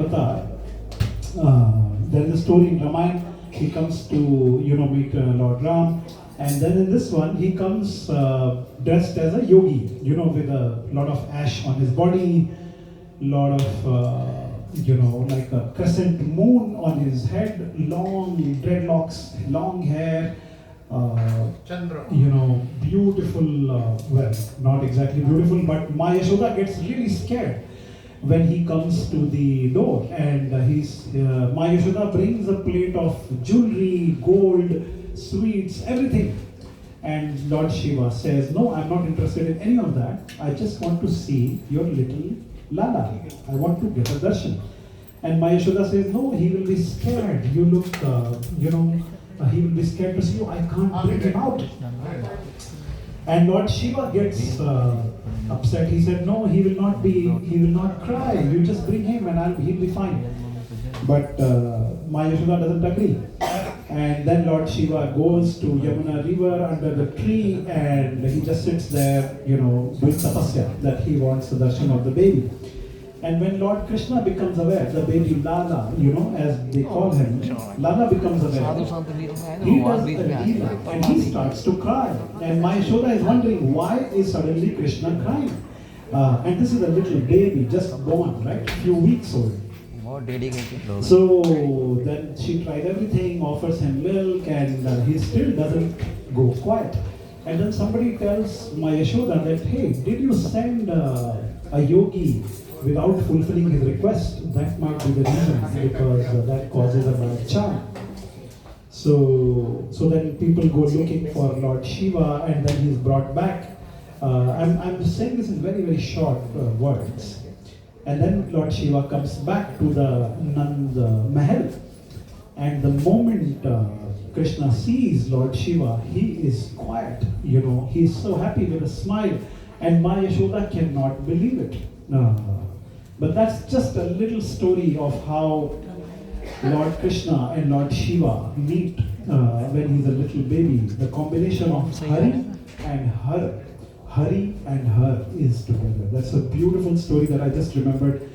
avatar. There is a story in Ramayana. He comes to meet Lord Ram, and then in this one he comes dressed as a yogi, with a lot of ash on his body, lot of like a crescent moon on his head, long dreadlocks, long hair. Chandra. Beautiful, well, not exactly beautiful, but Ma Yashoda gets really scared when he comes to the door, and Ma Yashoda brings a plate of jewelry, gold, sweets, everything. And Lord Shiva says, no, I'm not interested in any of that. I just want to see your little Lala. I want to get a darshan. And Ma Yashoda says, no, he will be scared. You look, he will be scared to see you. I can't bring him out. And Lord Shiva gets upset. He said, no, he will not cry. You just bring him and he'll be fine. But Ma Yashoda doesn't agree. And then Lord Shiva goes to Yamuna river under the tree, and he just sits there, doing tapasya, that he wants the darshan of the baby. And when Lord Krishna becomes aware, the baby Lala, as they call him, Lala becomes aware, he does a leela and he starts to cry. And Ma Yashoda is wondering, why is suddenly Krishna crying? And this is a little baby, just born, right? Few weeks old. So then she tried everything, offers him milk, and he still doesn't go quiet. And then somebody tells Ma Yashoda that, hey, did you send a yogi without fulfilling his request? That might be the reason, because that causes a bad charm. So then people go looking for Lord Shiva, and then he's brought back. I'm saying this in very, very short words. And then Lord Shiva comes back to the Nand Mahal. And the moment Krishna sees Lord Shiva, he is quiet. He's so happy with a smile. And Ma Yashoda cannot believe it. But that's just a little story of how Lord Krishna and Lord Shiva meet when he's a little baby. The combination of Hari and Har. Hari and Har is together. That's a beautiful story that I just remembered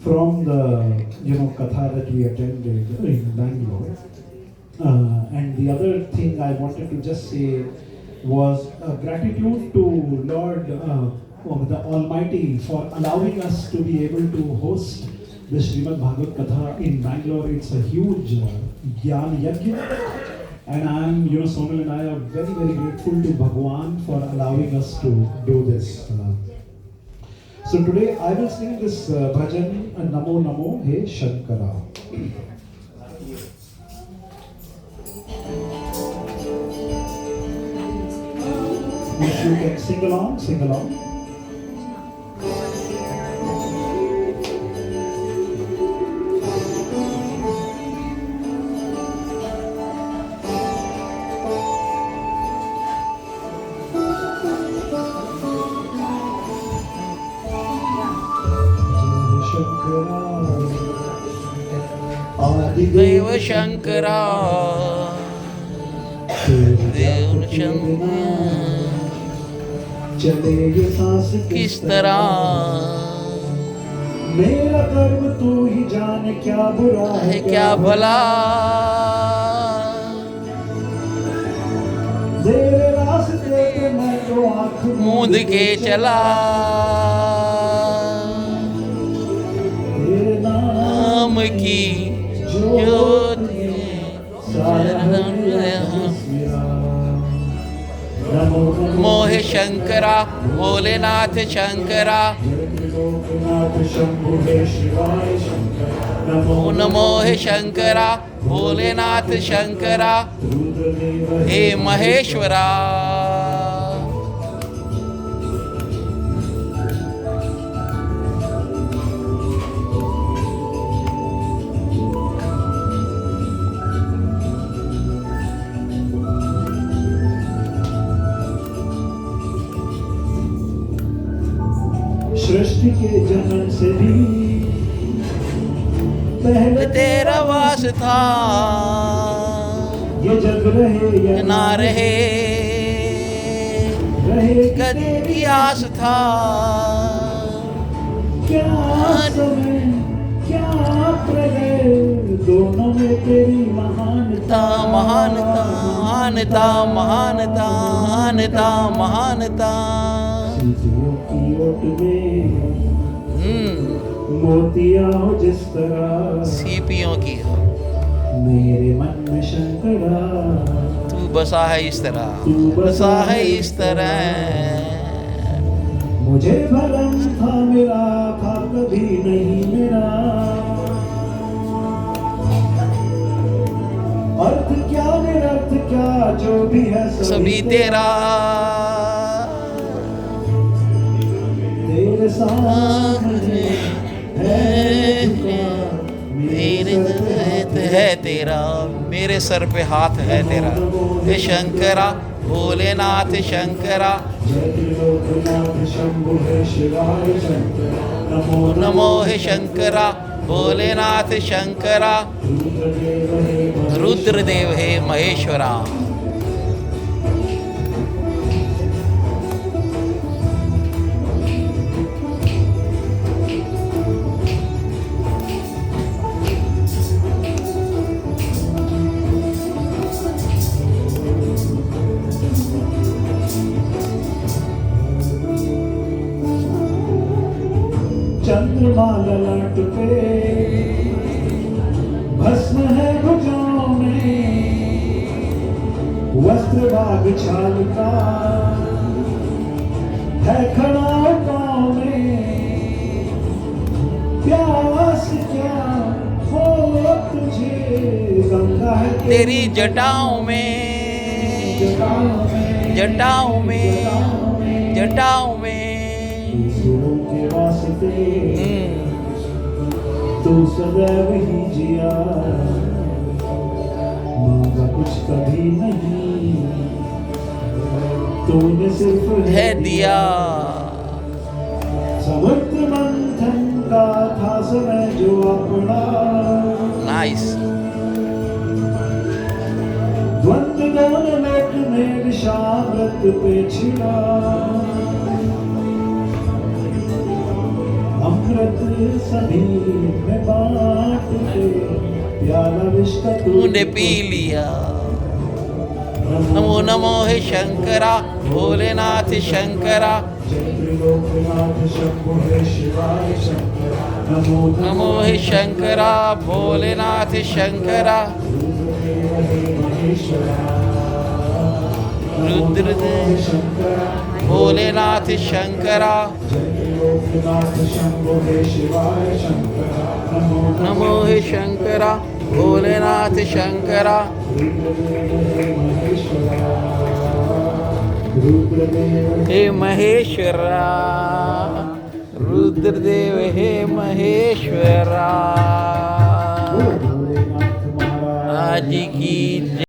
from the katha that we attended in Bangalore. And the other thing I wanted to just say was gratitude to Lord the Almighty for allowing us to be able to host the Srimad Bhagavad Katha in Bangalore. It's a huge Gyan Yajna. And I'm, Sonal and I are very, very grateful to Bhagwan for allowing us to do this. So today I will sing this bhajan, Namo Namo He Shankara. If you can sing along, sing along. Dev Shankara, Dev Shankara, किस तरह मेरा कर्म तू ही जाने क्या बुरा है क्या भला, तेरे रास्ते पे मैं तो आँख मूंद के चला, तेरे नाम की ज्योति मोहे शंकरा, भोलेनाथ शंकरा, नमो नमो हे शंकरा, भोलेनाथ शंकरा, हे महेश्वरा। सृष्टि के जन्म से भी पहले तेरा वास था, ये जग रहे या ना रहे कभी भी आस था, क्या समय क्या दोनों में तेरी महानता महानता महानता महानता महानता महानता सीपियों की ओट में मोतिया हो जिस तरह सीपियों की हो मेरे मन में शंकरा तू बसा है इस तरह बसा है इस तरह मुझे भरम था मेरा था कभी नहीं मेरा अर्थ क्या निरर्थ क्या जो भी है सभी तेरा तेरे सामने है झुका मेरे हाथ है तेरा मेरे सर पे हाथ है तेरा हे शंकरा भोलेनाथ शंकरा जय त्रिलोकनाथ शंभु हे शिवाय शंकर नमो नमो हे शंकरा भोलेनाथ शंकरा रुद्रदेव हे रुद्रदेव हे महेश्वरा चंद्रमा ललाट पे भस्म है भुजाओं में वस्त्र बाग छाल का है खड़ा पाँव में प्यास क्या हो तुझे गंगा है तेरी जटाओं में जटाओं में जटाओं में सुरों के वास्ते तू सदैव ही जिया मांगा कुछ कभी नहीं तूने सिर्फ है दिया समुद्र मंथन का था समय जो अपना नाइस द्वंद दोनों लोक में विषाव्रत पे छिड़ा अमृत सभी में बांट दे प्याला विष का तूने पी लिया नमो नमो हे शंकरा भोलेनाथ शंकरा जय त्रिलोकनाथ शंभु हे शिवाय शंकर नमो नमो हे शंकरा भोलेनाथ शंकरा रुद्रदेव हे महेश्वरा रुद्रदेव शंकरा भोलेनाथ शंकरा जय त्रिलोकनाथ शंभु हे शिवाय शंकर नमो हे शंकरा भोलेनाथ शंकरा हे महेश्वरा रुद्रदेव हे महेश्वरा आज की